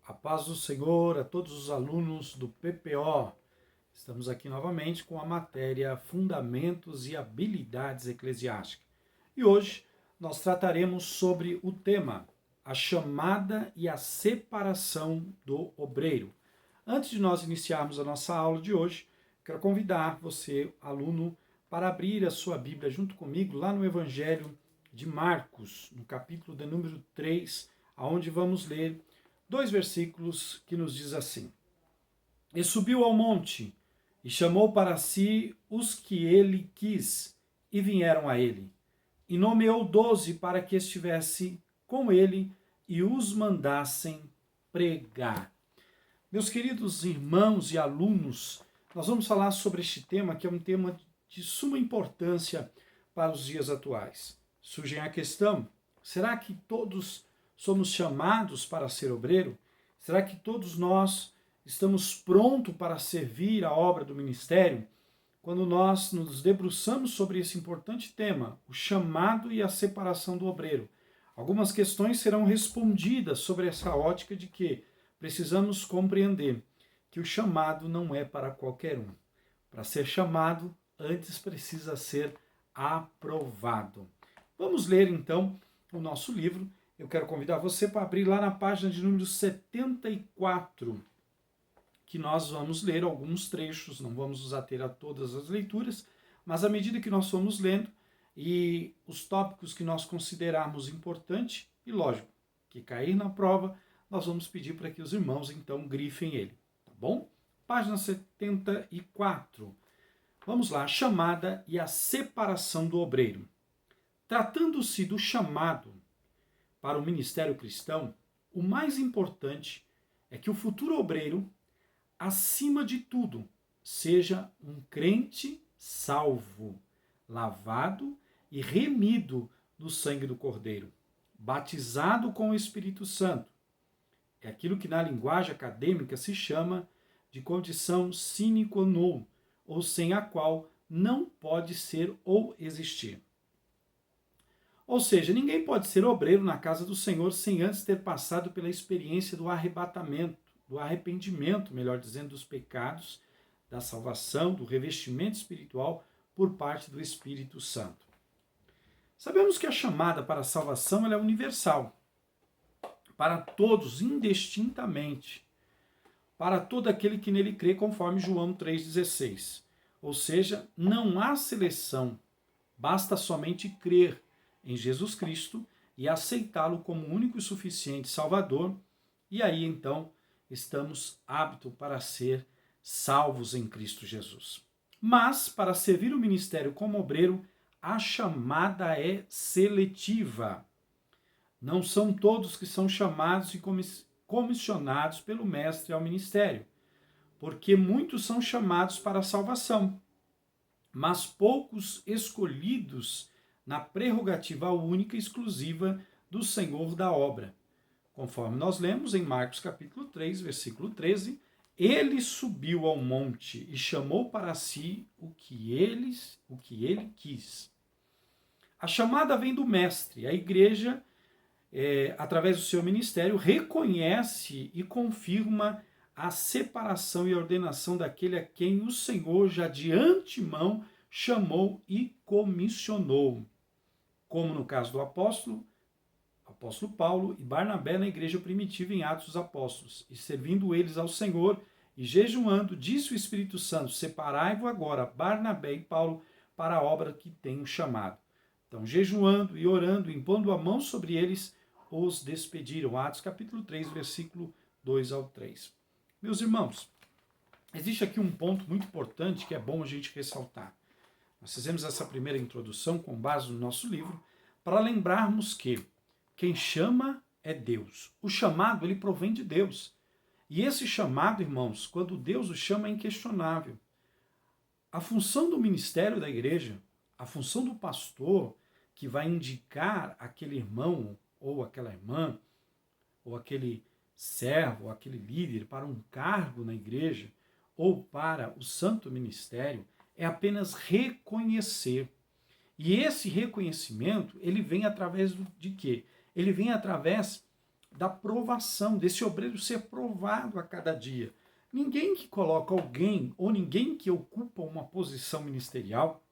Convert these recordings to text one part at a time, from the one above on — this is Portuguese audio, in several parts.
A paz do Senhor a todos os alunos do PPO. Estamos aqui novamente com a matéria Fundamentos e Habilidades Eclesiásticas. E hoje nós trataremos sobre o tema a chamada e a separação do obreiro. Antes de nós iniciarmos a nossa aula de hoje, quero convidar você, aluno, para abrir a sua Bíblia junto comigo lá no Evangelho de Marcos, no capítulo de número 3, onde vamos ler dois versículos que nos diz assim: E subiu ao monte, e chamou para si os que ele quis, e vieram a ele. E nomeou 12 para que estivesse com ele e os mandassem pregar. Meus queridos irmãos e alunos, nós vamos falar sobre este tema, que é um tema de suma importância para os dias atuais. Surge a questão: será que todos somos chamados para ser obreiro? Será que todos nós estamos prontos para servir a obra do ministério? Quando nós nos debruçamos sobre esse importante tema, o chamado e a separação do obreiro, algumas questões serão respondidas sobre essa ótica de que precisamos compreender que o chamado não é para qualquer um. Para ser chamado, antes precisa ser aprovado. Vamos ler então o nosso livro. Eu quero convidar você para abrir lá na página de número 74, que nós vamos ler alguns trechos, não vamos nos ater a todas as leituras, mas à medida que nós formos lendo e os tópicos que nós considerarmos importante, e lógico, que cair na prova, nós vamos pedir para que os irmãos então grifem ele, tá bom? Página 74. Vamos lá, a chamada e a separação do obreiro. Tratando-se do chamado para o ministério cristão, o mais importante é que o futuro obreiro, acima de tudo, seja um crente salvo, lavado e remido no sangue do Cordeiro, batizado com o Espírito Santo. É aquilo que na linguagem acadêmica se chama de condição sine qua non, ou sem a qual não pode ser ou existir. Ou seja, ninguém pode ser obreiro na casa do Senhor sem antes ter passado pela experiência do arrebatamento, do arrependimento, melhor dizendo, dos pecados, da salvação, do revestimento espiritual por parte do Espírito Santo. Sabemos que a chamada para a salvação ela é universal, para todos, indistintamente, para todo aquele que nele crê, conforme João 3,16. Ou seja, não há seleção, basta somente crer em Jesus Cristo e aceitá-lo como único e suficiente Salvador, e aí então estamos aptos para ser salvos em Cristo Jesus. Mas, para servir o ministério como obreiro, a chamada é seletiva. Não são todos que são chamados e comissionados pelo Mestre ao ministério, porque muitos são chamados para a salvação, mas poucos escolhidos na prerrogativa única e exclusiva do Senhor da obra. Conforme nós lemos em Marcos capítulo 3, versículo 13, ele subiu ao monte e chamou para si o que ele quis. A chamada vem do Mestre. A igreja, através do seu ministério, reconhece e confirma a separação e a ordenação daquele a quem o Senhor já de antemão chamou e comissionou. Como no caso do apóstolo Paulo e Barnabé na igreja primitiva em Atos dos Apóstolos, e servindo eles ao Senhor e jejuando, disse o Espírito Santo: separai-vos agora Barnabé e Paulo para a obra que tenho chamado. Então, jejuando e orando, impondo a mão sobre eles, os despediram. Atos capítulo 3, versículo 2 ao 3. Meus irmãos, existe aqui um ponto muito importante que é bom a gente ressaltar. Nós fizemos essa primeira introdução com base no nosso livro para lembrarmos que quem chama é Deus. O chamado, ele provém de Deus. E esse chamado, irmãos, quando Deus o chama, é inquestionável. A função do ministério da igreja, a função do pastor, que vai indicar aquele irmão ou aquela irmã, ou aquele servo, ou aquele líder para um cargo na igreja, ou para o santo ministério, é apenas reconhecer. E esse reconhecimento, ele vem através de quê? Ele vem através da provação, desse obreiro ser provado a cada dia. Ninguém que coloca alguém, ou ninguém que ocupa uma posição ministerial,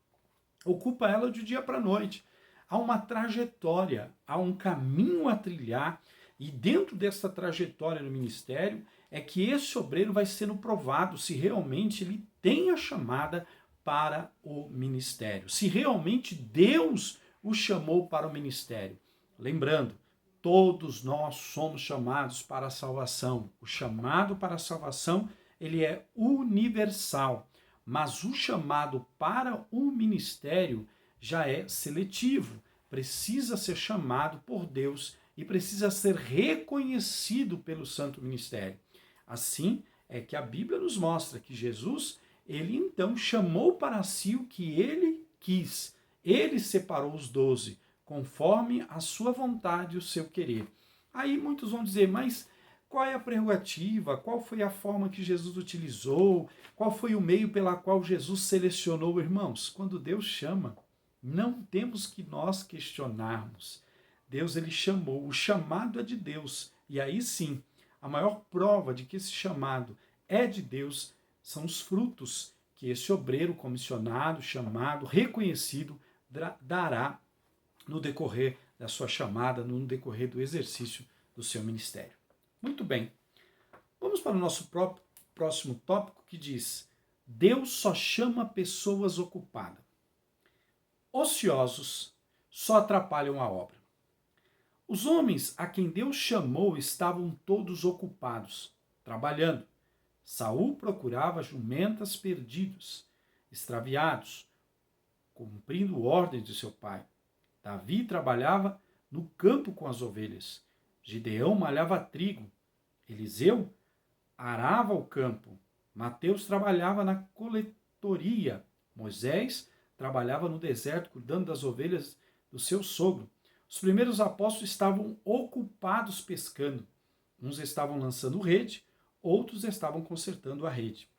ocupa ela de dia para a noite. Há uma trajetória, há um caminho a trilhar, e dentro dessa trajetória no ministério é que esse obreiro vai sendo provado se realmente ele tem a chamada para o ministério, se realmente Deus o chamou para o ministério. Lembrando, todos nós somos chamados para a salvação. O chamado para a salvação, ele é universal, mas o chamado para o ministério já é seletivo. Precisa ser chamado por Deus e precisa ser reconhecido pelo Santo Ministério. Assim é que a Bíblia nos mostra que Jesus, ele então chamou para si o que ele quis. Ele separou os 12, conforme a sua vontade e o seu querer. Aí muitos vão dizer, mas qual é a prerrogativa? Qual foi a forma que Jesus utilizou? Qual foi o meio pela qual Jesus selecionou? Irmãos, quando Deus chama, não temos que nós questionarmos. Deus, ele chamou, o chamado é de Deus. E aí sim, a maior prova de que esse chamado é de Deus são os frutos que esse obreiro comissionado, chamado, reconhecido, dará no decorrer da sua chamada, no decorrer do exercício do seu ministério. Muito bem. Vamos para o nosso próximo tópico que diz: Deus só chama pessoas ocupadas. Ociosos só atrapalham a obra. Os homens a quem Deus chamou estavam todos ocupados, trabalhando. Saul procurava jumentas perdidos, extraviados, cumprindo ordens de seu pai. Davi trabalhava no campo com as ovelhas. Gideão malhava trigo. Eliseu arava o campo. Mateus trabalhava na coletoria. Moisés trabalhava no deserto cuidando das ovelhas do seu sogro. Os primeiros apóstolos estavam ocupados pescando. Uns estavam lançando rede, outros estavam consertando a rede.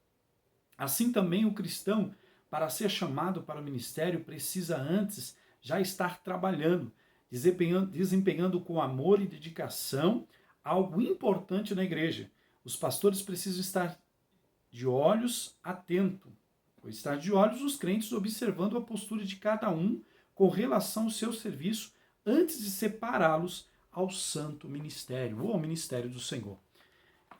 Assim também o cristão, para ser chamado para o ministério, precisa antes já estar trabalhando, desempenhando com amor e dedicação algo importante na igreja. Os pastores precisam estar de olhos atentos, ou estar de olhos os crentes observando a postura de cada um com relação ao seu serviço antes de separá-los ao santo ministério, ou ao ministério do Senhor.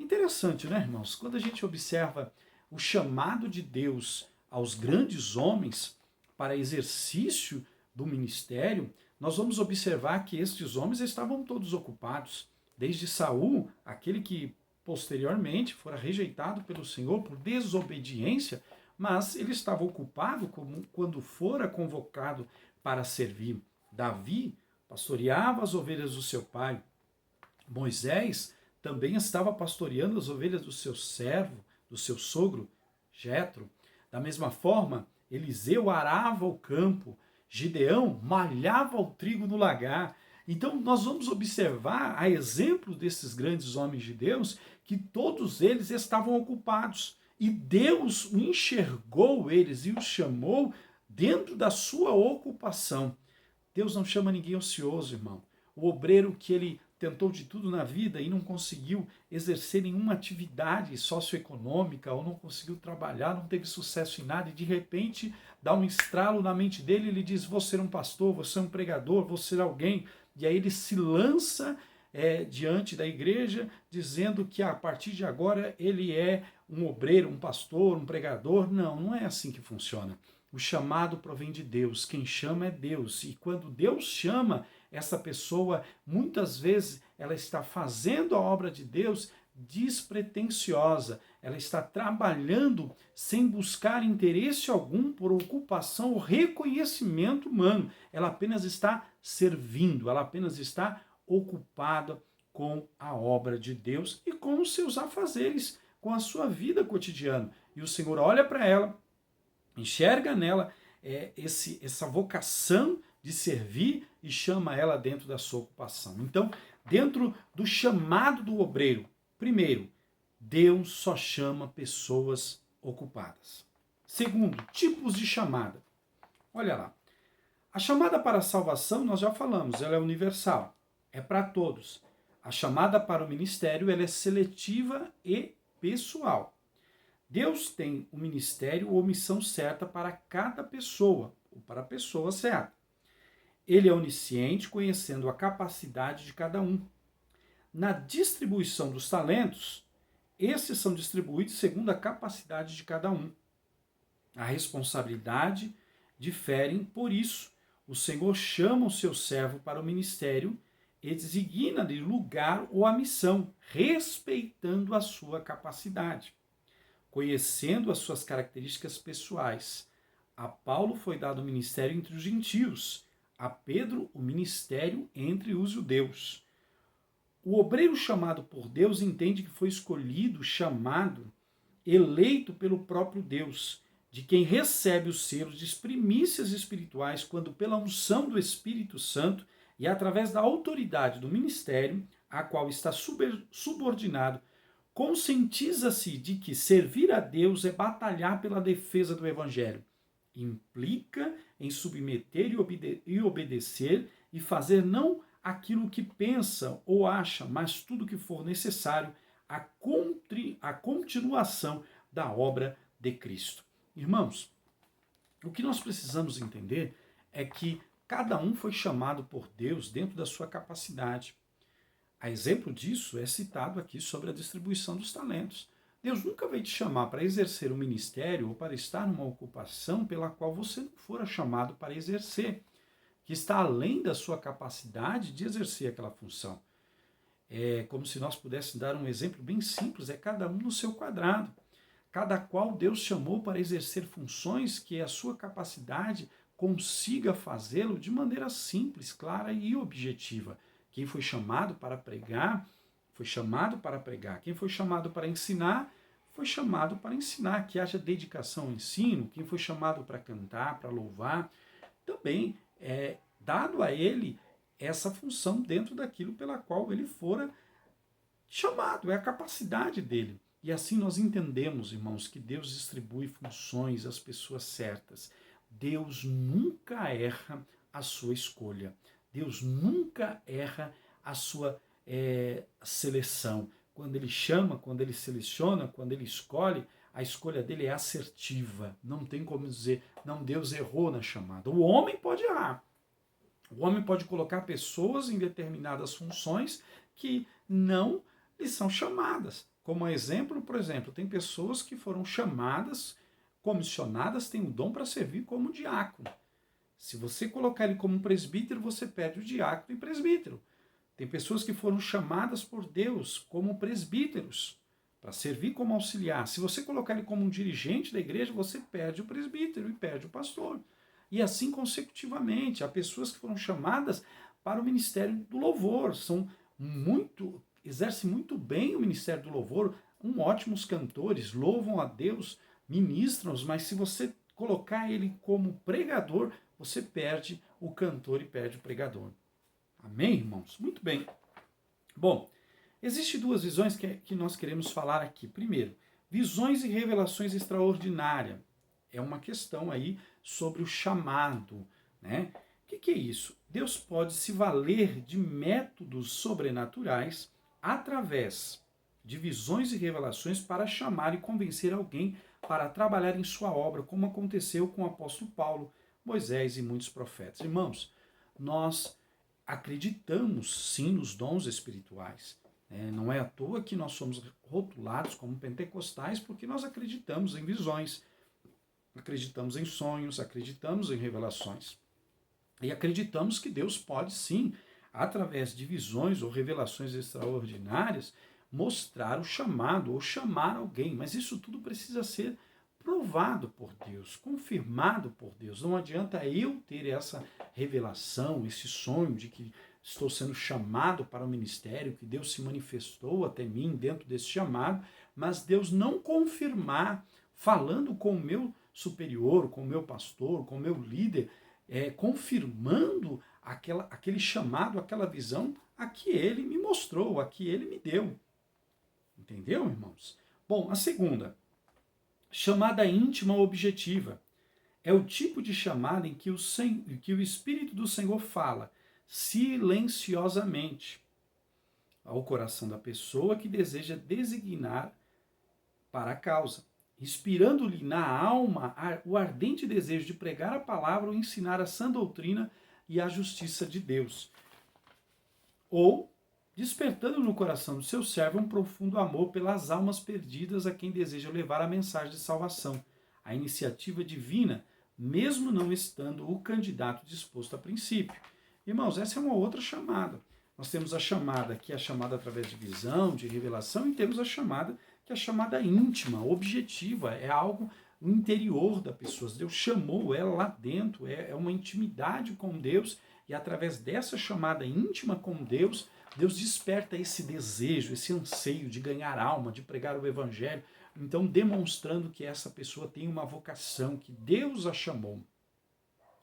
Interessante, né, irmãos? Quando a gente observa o chamado de Deus aos grandes homens para exercício do ministério, nós vamos observar que estes homens estavam todos ocupados. Desde Saul, aquele que posteriormente fora rejeitado pelo Senhor por desobediência, mas ele estava ocupado quando fora convocado para servir. Davi pastoreava as ovelhas do seu pai. Moisés também estava pastoreando as ovelhas do seu servo, do seu sogro, Jetro. Da mesma forma, Eliseu arava o campo, Gideão malhava o trigo no lagar. Então, nós vamos observar, a exemplo desses grandes homens de Deus, que todos eles estavam ocupados. E Deus enxergou eles e os chamou dentro da sua ocupação. Deus não chama ninguém ocioso, irmão. O obreiro que ele tentou de tudo na vida e não conseguiu exercer nenhuma atividade socioeconômica ou não conseguiu trabalhar, não teve sucesso em nada e de repente dá um estralo na mente dele e ele diz: vou ser um pastor, vou ser um pregador, vou ser alguém. E aí ele se lança diante da igreja dizendo que a partir de agora ele é um obreiro, um pastor, um pregador. Não, não é assim que funciona. O chamado provém de Deus, quem chama é Deus. E quando Deus chama, essa pessoa, muitas vezes, ela está fazendo a obra de Deus despretensiosa. Ela está trabalhando sem buscar interesse algum por ocupação ou reconhecimento humano. Ela apenas está servindo, ela apenas está ocupada com a obra de Deus e com os seus afazeres, com a sua vida cotidiana. E o Senhor olha para ela, enxerga nela essa vocação de servir e chama ela dentro da sua ocupação. Então, dentro do chamado do obreiro, primeiro, Deus só chama pessoas ocupadas. Segundo, tipos de chamada. Olha lá. A chamada para a salvação, nós já falamos, ela é universal, é para todos. A chamada para o ministério ela é seletiva e pessoal. Deus tem um ministério ou missão certa para cada pessoa, ou para a pessoa certa. Ele é onisciente, conhecendo a capacidade de cada um. Na distribuição dos talentos, esses são distribuídos segundo a capacidade de cada um. A responsabilidade diferem por isso. O Senhor chama o seu servo para o ministério e designa-lhe lugar ou a missão, respeitando a sua capacidade, conhecendo as suas características pessoais. A Paulo foi dado o ministério entre os gentios, a Pedro o ministério entre os judeus. O obreiro chamado por Deus entende que foi escolhido, chamado, eleito pelo próprio Deus, de quem recebe os selos de primícias espirituais quando pela unção do Espírito Santo e através da autoridade do ministério, a qual está subordinado, conscientiza-se de que servir a Deus é batalhar pela defesa do Evangelho. Implica em submeter e obedecer e fazer não aquilo que pensa ou acha, mas tudo que for necessário à continuação da obra de Cristo. Irmãos, o que nós precisamos entender é que cada um foi chamado por Deus dentro da sua capacidade. A exemplo disso é citado aqui sobre a distribuição dos talentos. Deus nunca vai te chamar para exercer um ministério ou para estar numa ocupação pela qual você não fora chamado para exercer, que está além da sua capacidade de exercer aquela função. É como se nós pudéssemos dar um exemplo bem simples, é cada um no seu quadrado. Cada qual Deus chamou para exercer funções que a sua capacidade consiga fazê-lo de maneira simples, clara e objetiva. Quem foi chamado para pregar, foi chamado para pregar. Quem foi chamado para ensinar, foi chamado para ensinar. Que haja dedicação ao ensino. Quem foi chamado para cantar, para louvar, também é dado a ele essa função dentro daquilo pela qual ele fora chamado, é a capacidade dele. E assim nós entendemos, irmãos, que Deus distribui funções às pessoas certas. Deus nunca erra a sua escolha. Deus nunca erra a sua seleção. Quando ele chama, quando ele seleciona, quando ele escolhe, a escolha dele é assertiva. Não tem como dizer, não, Deus errou na chamada. O homem pode errar. O homem pode colocar pessoas em determinadas funções que não lhe são chamadas. Como exemplo, por exemplo, tem pessoas que foram chamadas, comissionadas, têm o dom para servir como diácono. Se você colocar ele como presbítero, você perde o diácono e presbítero. Tem pessoas que foram chamadas por Deus como presbíteros, para servir como auxiliar. Se você colocar ele como um dirigente da igreja, você perde o presbítero e perde o pastor. E assim consecutivamente. Há pessoas que foram chamadas para o ministério do louvor, exercem muito bem o ministério do louvor, ótimos cantores, louvam a Deus, ministram-os, mas se você colocar ele como pregador, você perde o cantor e perde o pregador. Amém, irmãos? Muito bem. Bom, existem duas visões que nós queremos falar aqui. Primeiro, visões e revelações extraordinárias. É uma questão aí sobre o chamado, né? O que é isso? Deus pode se valer de métodos sobrenaturais através de visões e revelações para chamar e convencer alguém para trabalhar em sua obra, como aconteceu com o apóstolo Paulo, Moisés e muitos profetas. Irmãos, nós acreditamos sim nos dons espirituais. Não é à toa que nós somos rotulados como pentecostais, porque nós acreditamos em visões, acreditamos em sonhos, acreditamos em revelações. E acreditamos que Deus pode sim, através de visões ou revelações extraordinárias, mostrar o chamado ou chamar alguém. Mas isso tudo precisa ser provado por Deus, confirmado por Deus. Não adianta eu ter essa revelação, esse sonho de que estou sendo chamado para o ministério, que Deus se manifestou até mim dentro desse chamado, mas Deus não confirmar, falando com o meu superior, com o meu pastor, com o meu líder, confirmando aquele chamado, aquela visão a que ele me mostrou, a que ele me deu. Entendeu, irmãos? Bom, a segunda, chamada íntima objetiva. É o tipo de chamada em que o Espírito do Senhor fala silenciosamente. ao coração da pessoa que deseja designar para a causa, inspirando-lhe na alma o ardente desejo de pregar a palavra ou ensinar a sã doutrina e a justiça de Deus. Ou despertando no coração do seu servo um profundo amor pelas almas perdidas a quem deseja levar a mensagem de salvação, a iniciativa divina, mesmo não estando o candidato disposto a princípio. Irmãos, essa é uma outra chamada. Nós temos a chamada que é a chamada através de visão, de revelação, e temos a chamada que é a chamada íntima, objetiva, é algo no interior da pessoa. Deus chamou ela lá dentro, é uma intimidade com Deus, e através dessa chamada íntima com Deus, Deus desperta esse desejo, esse anseio de ganhar alma, de pregar o evangelho, então demonstrando que essa pessoa tem uma vocação, que Deus a chamou.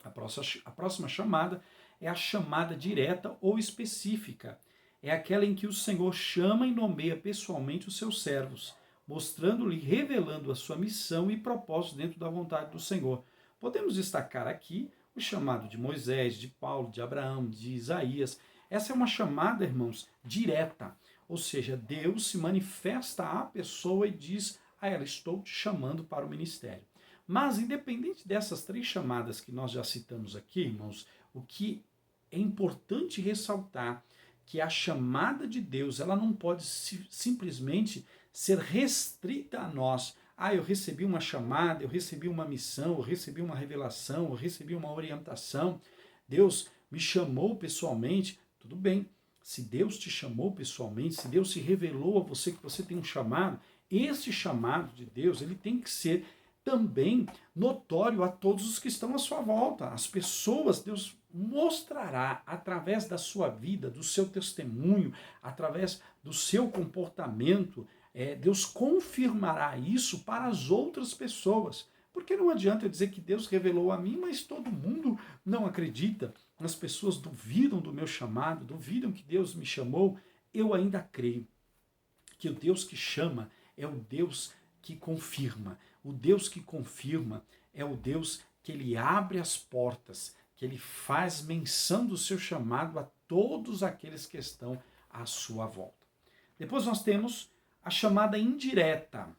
A próxima chamada é a chamada direta ou específica. É aquela em que o Senhor chama e nomeia pessoalmente os seus servos, mostrando-lhe, revelando a sua missão e propósito dentro da vontade do Senhor. Podemos destacar aqui o chamado de Moisés, de Paulo, de Abraão, de Isaías. Essa é uma chamada, irmãos, direta. Ou seja, Deus se manifesta à pessoa e diz a ela: estou te chamando para o ministério. Mas, independente dessas três chamadas que nós já citamos aqui, irmãos, o que é importante ressaltar que a chamada de Deus, ela não pode simplesmente ser restrita a nós. Eu recebi uma chamada, eu recebi uma missão, eu recebi uma revelação, eu recebi uma orientação. Deus me chamou pessoalmente. Tudo bem, se Deus te chamou pessoalmente, se Deus se revelou a você que você tem um chamado, esse chamado de Deus, ele tem que ser também notório a todos os que estão à sua volta. As pessoas, Deus mostrará através da sua vida, do seu testemunho, através do seu comportamento, Deus confirmará isso para as outras pessoas. Porque não adianta eu dizer que Deus revelou a mim, mas todo mundo não acredita. As pessoas duvidam do meu chamado, duvidam que Deus me chamou. Eu ainda creio que o Deus que chama é o Deus que confirma. O Deus que confirma é o Deus que ele abre as portas, que ele faz menção do seu chamado a todos aqueles que estão à sua volta. Depois nós temos a chamada indireta.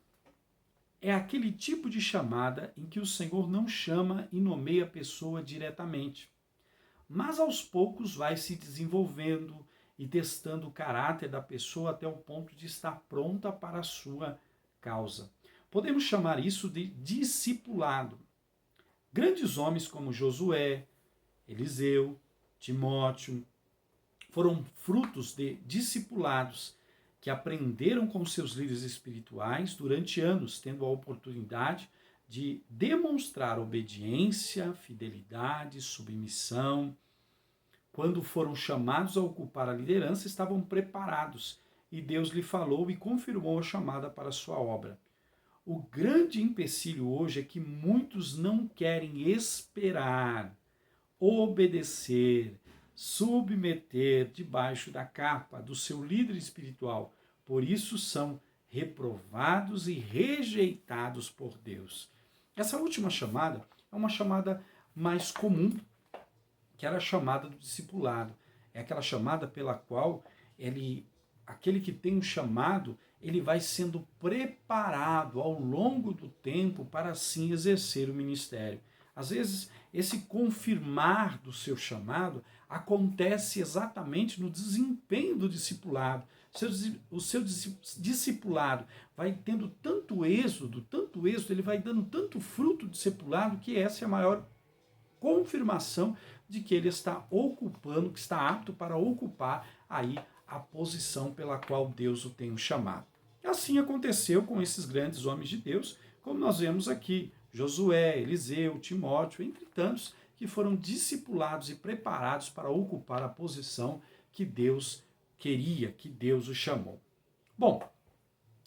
É aquele tipo de chamada em que o Senhor não chama e nomeia a pessoa diretamente, mas aos poucos vai se desenvolvendo e testando o caráter da pessoa até o ponto de estar pronta para a sua causa. Podemos chamar isso de discipulado. Grandes homens como Josué, Eliseu, Timóteo, foram frutos de discipulados que aprenderam com seus líderes espirituais durante anos, tendo a oportunidade de demonstrar obediência, fidelidade, submissão. Quando foram chamados a ocupar a liderança, estavam preparados e Deus lhe falou e confirmou a chamada para a sua obra. O grande empecilho hoje é que muitos não querem esperar, obedecer, submeter debaixo da capa do seu líder espiritual. Por isso são reprovados e rejeitados por Deus. Essa última chamada é uma chamada mais comum, que era a chamada do discipulado. É aquela chamada pela qual aquele que tem um chamado, ele vai sendo preparado ao longo do tempo para assim exercer o ministério. Às vezes, esse confirmar do seu chamado acontece exatamente no desempenho do discipulado. O seu discipulado vai tendo tanto êxodo, ele vai dando tanto fruto discipulado, que essa é a maior confirmação de que ele está ocupando, que está apto para ocupar aí a posição pela qual Deus o tem chamado. Assim aconteceu com esses grandes homens de Deus, como nós vemos aqui, Josué, Eliseu, Timóteo, entre tantos, que foram discipulados e preparados para ocupar a posição que Deus queria, que Deus os chamou. Bom,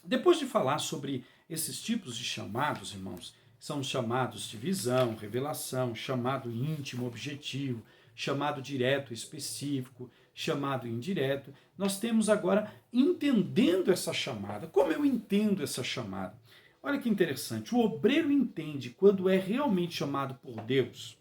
depois de falar sobre esses tipos de chamados, irmãos, são os chamados de visão, revelação, chamado íntimo, objetivo, chamado direto, específico, chamado indireto, nós temos agora entendendo essa chamada. Como eu entendo essa chamada? Olha que interessante, o obreiro entende quando é realmente chamado por Deus.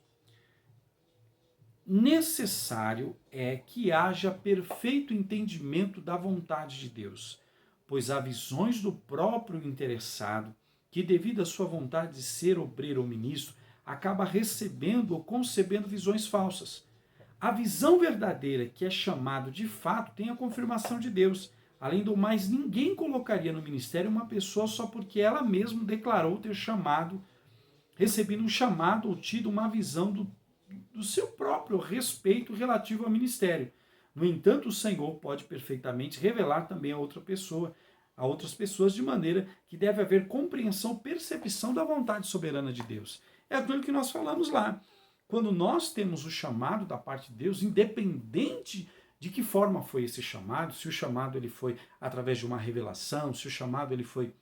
necessário é que haja perfeito entendimento da vontade de Deus, pois há visões do próprio interessado que, devido à sua vontade de ser obreiro ou ministro, acaba recebendo ou concebendo visões falsas. A visão verdadeira, que é chamado de fato, tem a confirmação de Deus. Além do mais, ninguém colocaria no ministério uma pessoa só porque ela mesma declarou ter recebido um chamado ou tido uma visão do seu próprio respeito relativo ao ministério. No entanto, o Senhor pode perfeitamente revelar também a outras pessoas, de maneira que deve haver compreensão, percepção da vontade soberana de Deus. É aquilo que nós falamos lá. Quando nós temos o chamado da parte de Deus, independente de que forma foi esse chamado, se o chamado ele foi através de uma revelação, se o chamado ele foi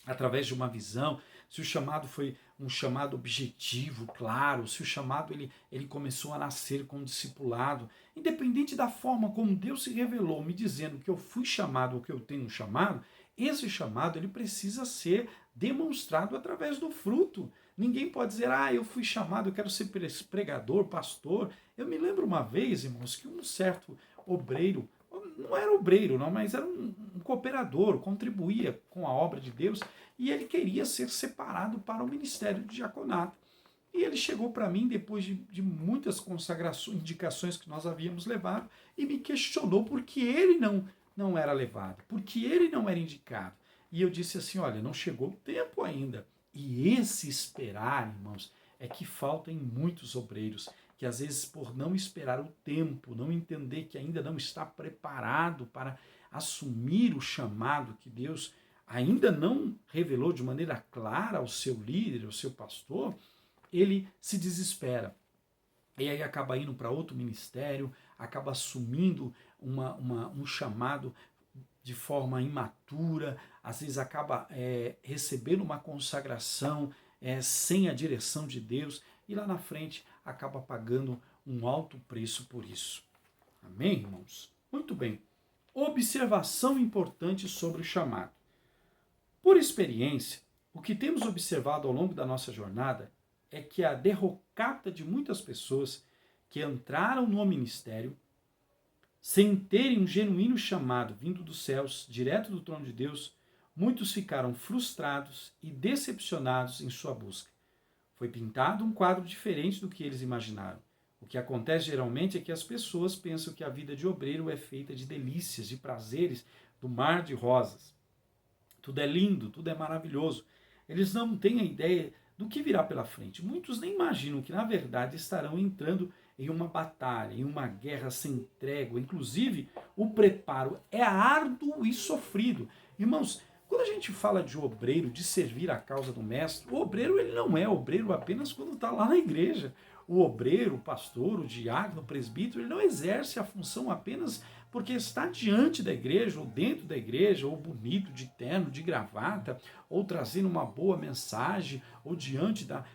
através de uma visão, se o chamado foi um chamado objetivo, claro, se o chamado ele começou a nascer com o discipulado, independente da forma como Deus se revelou, me dizendo que eu fui chamado ou que eu tenho um chamado, esse chamado ele precisa ser demonstrado através do fruto. Ninguém pode dizer, eu fui chamado, eu quero ser pregador, pastor. Eu me lembro uma vez, irmãos, que um certo obreiro, não era obreiro não, mas era um cooperador, contribuía com a obra de Deus, e ele queria ser separado para o ministério de diaconato. E ele chegou para mim, depois de muitas consagrações, indicações que nós havíamos levado, e me questionou por que ele não era levado, por que ele não era indicado. E eu disse assim, olha, não chegou o tempo ainda. E esse esperar, irmãos, é que falta em muitos obreiros, que às vezes por não esperar o tempo, não entender que ainda não está preparado para assumir o chamado que Deus ainda não revelou de maneira clara ao seu líder, ao seu pastor, ele se desespera. E aí acaba indo para outro ministério, acaba assumindo um chamado de forma imatura, às vezes acaba recebendo uma consagração sem a direção de Deus, e lá na frente acaba pagando um alto preço por isso. Amém, irmãos? Muito bem. Observação importante sobre o chamado. Por experiência, o que temos observado ao longo da nossa jornada é que a derrocata de muitas pessoas que entraram no ministério sem terem um genuíno chamado vindo dos céus, direto do trono de Deus, muitos ficaram frustrados e decepcionados em sua busca. Foi pintado um quadro diferente do que eles imaginaram. O que acontece geralmente é que as pessoas pensam que a vida de obreiro é feita de delícias, de prazeres, do mar de rosas. Tudo é lindo, tudo é maravilhoso. Eles não têm a ideia do que virá pela frente. Muitos nem imaginam que, na verdade, estarão entrando em uma batalha, em uma guerra sem trégua. Inclusive, o preparo é árduo e sofrido. Irmãos, quando a gente fala de obreiro, de servir a causa do mestre, o obreiro ele não é obreiro apenas quando está lá na igreja. O obreiro, o pastor, o diácono, o presbítero, ele não exerce a função apenas porque está diante da igreja, ou dentro da igreja, ou bonito, de terno, de gravata, ou trazendo uma boa mensagem, ou diante da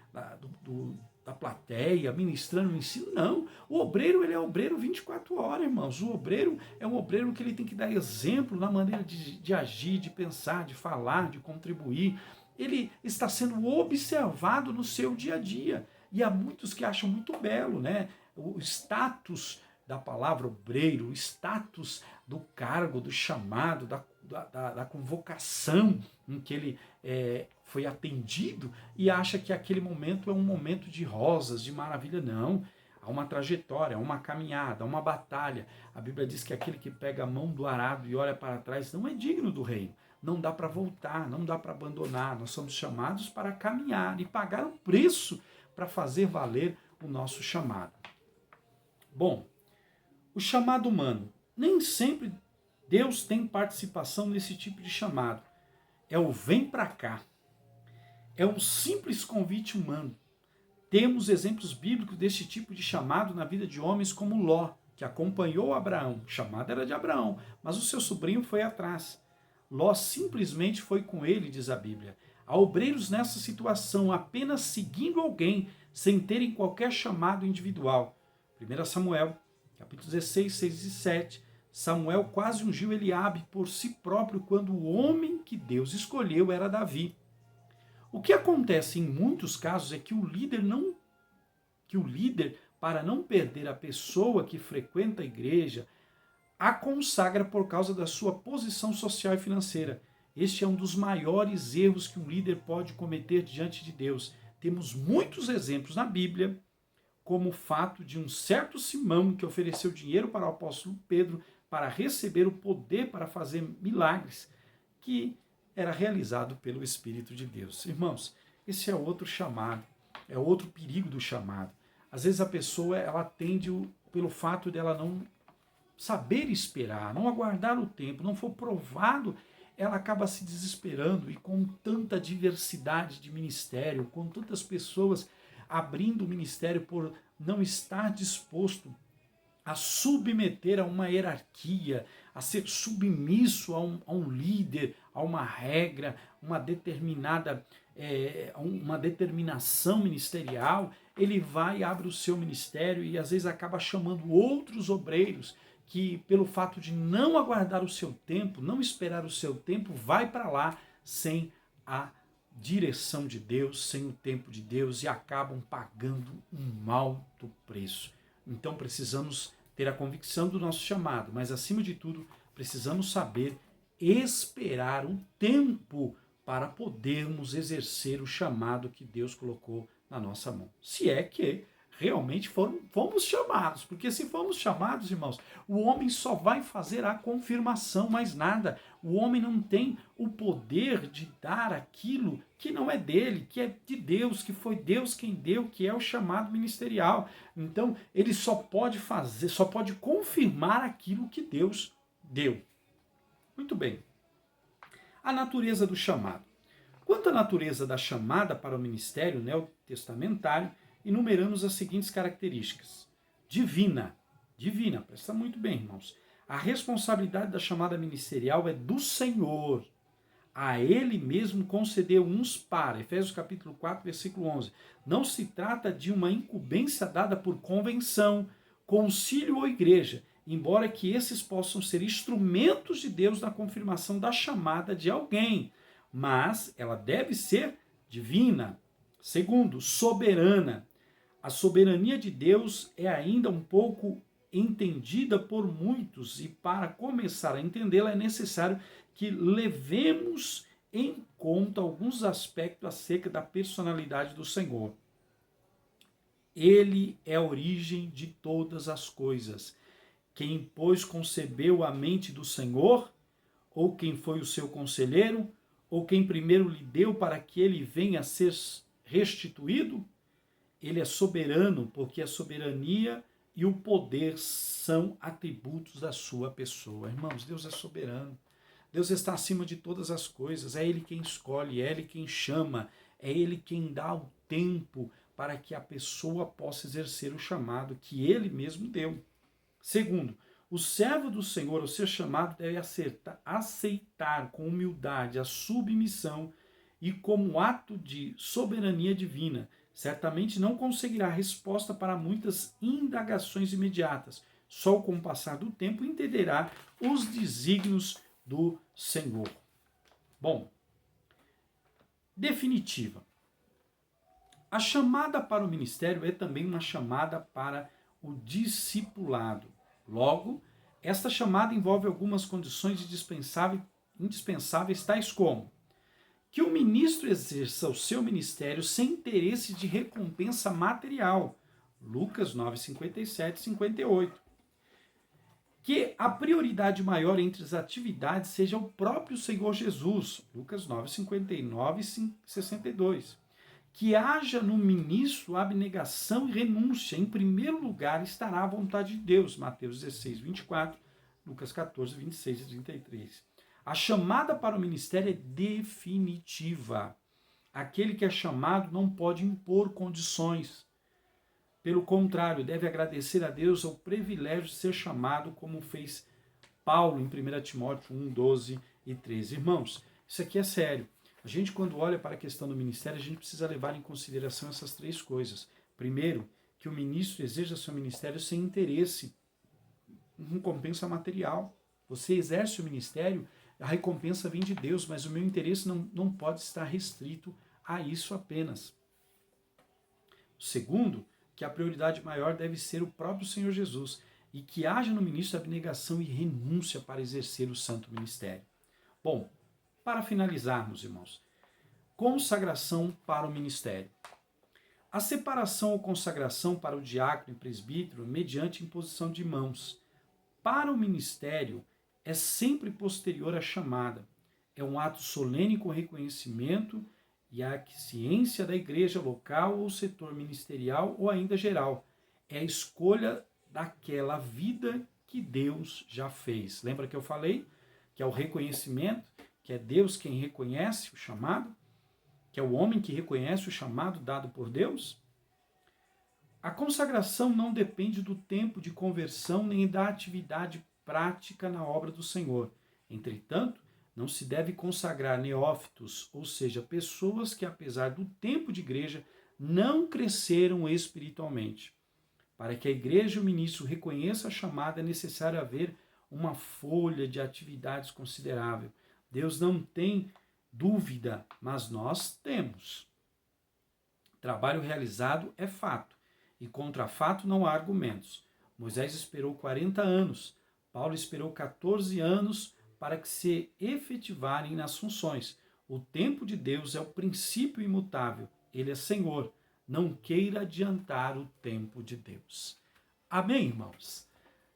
plateia, ministrando o ensino. Não, o obreiro ele é obreiro 24 horas, irmãos. O obreiro é um obreiro que ele tem que dar exemplo na maneira de agir, de pensar, de falar, de contribuir. Ele está sendo observado no seu dia a dia. E há muitos que acham muito belo, né? O status da palavra obreiro, o status do cargo, do chamado, da convocação em que ele foi atendido, e acha que aquele momento é um momento de rosas, de maravilha. Não, há uma trajetória, há uma caminhada, há uma batalha. A Bíblia diz que aquele que pega a mão do arado e olha para trás não é digno do reino. Não dá para voltar, não dá para abandonar. Nós somos chamados para caminhar e pagar um preço para fazer valer o nosso chamado. Bom, o chamado humano. Nem sempre Deus tem participação nesse tipo de chamado. É o vem para cá. É um simples convite humano. Temos exemplos bíblicos desse tipo de chamado na vida de homens como Ló, que acompanhou Abraão. O chamado era de Abraão, mas o seu sobrinho foi atrás. Ló simplesmente foi com ele, diz a Bíblia. Há obreiros nessa situação apenas seguindo alguém, sem terem qualquer chamado individual. 1 Samuel, capítulo 16, 6 e 7. Samuel quase ungiu Eliabe por si próprio quando o homem que Deus escolheu era Davi. O que acontece em muitos casos é que o líder para não perder a pessoa que frequenta a igreja, a consagra por causa da sua posição social e financeira. Este é um dos maiores erros que um líder pode cometer diante de Deus. Temos muitos exemplos na Bíblia, como o fato de um certo Simão que ofereceu dinheiro para o apóstolo Pedro para receber o poder para fazer milagres, que era realizado pelo Espírito de Deus. Irmãos, esse é outro chamado, é outro perigo do chamado. Às vezes a pessoa ela tende, pelo fato dela não saber esperar, não aguardar o tempo, não for provado, ela acaba se desesperando, e com tanta diversidade de ministério, com tantas pessoas abrindo o ministério por não estar disposto a submeter a uma hierarquia, a ser submisso a um líder, a uma regra, uma determinação ministerial, ele vai e abre o seu ministério e às vezes acaba chamando outros obreiros que, pelo fato de não aguardar o seu tempo, não esperar o seu tempo, vai para lá sem a direção de Deus, sem o tempo de Deus, e acabam pagando um alto preço. Então precisamos ter a convicção do nosso chamado, mas acima de tudo precisamos saber esperar o tempo para podermos exercer o chamado que Deus colocou na nossa mão. Se é que realmente fomos chamados, porque se formos chamados, irmãos, o homem só vai fazer a confirmação, mais nada. O homem não tem o poder de dar aquilo que não é dele, que é de Deus, que foi Deus quem deu, que é o chamado ministerial. Então, ele só pode fazer, só pode confirmar aquilo que Deus deu. Muito bem. A natureza do chamado. Quanto à natureza da chamada para o ministério neotestamentário, enumeramos as seguintes características. Divina, presta muito bem, irmãos. A responsabilidade da chamada ministerial é do Senhor. A Ele mesmo concedeu uns para. Efésios capítulo 4, versículo 11. Não se trata de uma incumbência dada por convenção, concílio ou igreja, embora que esses possam ser instrumentos de Deus na confirmação da chamada de alguém. Mas ela deve ser divina. Segundo, soberana. A soberania de Deus é ainda um pouco entendida por muitos, e para começar a entendê-la é necessário que levemos em conta alguns aspectos acerca da personalidade do Senhor. Ele é a origem de todas as coisas. Quem, pois, concebeu a mente do Senhor? Ou quem foi o seu conselheiro? Ou quem primeiro lhe deu para que ele venha a ser restituído? Ele é soberano, porque a soberania e o poder são atributos da sua pessoa. Irmãos, Deus é soberano. Deus está acima de todas as coisas. É Ele quem escolhe, é Ele quem chama, é Ele quem dá o tempo para que a pessoa possa exercer o chamado que Ele mesmo deu. Segundo, o servo do Senhor, ao ser chamado, deve aceitar com humildade a submissão e como ato de soberania divina. Certamente não conseguirá resposta para muitas indagações imediatas. Só com o passar do tempo entenderá os desígnios do Senhor. Bom, definitiva. A chamada para o ministério é também uma chamada para o discipulado. Logo, esta chamada envolve algumas condições indispensáveis, tais como que o ministro exerça o seu ministério sem interesse de recompensa material. Lucas 9, 57 e 58. Que a prioridade maior entre as atividades seja o próprio Senhor Jesus. Lucas 9, 59 e 62. Que haja no ministro abnegação e renúncia. Em primeiro lugar estará a vontade de Deus. Mateus 16, 24, Lucas 14, 26 e 33. A chamada para o ministério é definitiva. Aquele que é chamado não pode impor condições. Pelo contrário, deve agradecer a Deus ao privilégio de ser chamado, como fez Paulo em 1 Timóteo 1, 12 e 13. Irmãos, isso aqui é sério. A gente, quando olha para a questão do ministério, a gente precisa levar em consideração essas três coisas. Primeiro, que o ministro exerça seu ministério sem interesse em recompensa material. Você exerce o ministério, a recompensa vem de Deus, mas o meu interesse não pode estar restrito a isso apenas. Segundo, que a prioridade maior deve ser o próprio Senhor Jesus e que haja no ministro abnegação e renúncia para exercer o santo ministério. Bom, para finalizarmos, irmãos, consagração para o ministério. A separação ou consagração para o diácono e presbítero mediante imposição de mãos. Para o ministério é sempre posterior à chamada. É um ato solene com reconhecimento e a ciência da igreja local ou setor ministerial ou ainda geral. É a escolha daquela vida que Deus já fez. Lembra que eu falei que é o reconhecimento, que é Deus quem reconhece o chamado, que é o homem que reconhece o chamado dado por Deus? A consagração não depende do tempo de conversão nem da atividade prática na obra do Senhor. Entretanto, não se deve consagrar neófitos, ou seja, pessoas que, apesar do tempo de igreja, não cresceram espiritualmente. Para que a igreja e o ministro reconheçam a chamada, é necessário haver uma folha de atividades considerável. Deus não tem dúvida, mas nós temos. Trabalho realizado é fato, e contra fato não há argumentos. Moisés esperou 40 anos, Paulo esperou 14 anos para que se efetivarem nas funções. O tempo de Deus é o princípio imutável, ele é Senhor. Não queira adiantar o tempo de Deus. Amém, irmãos?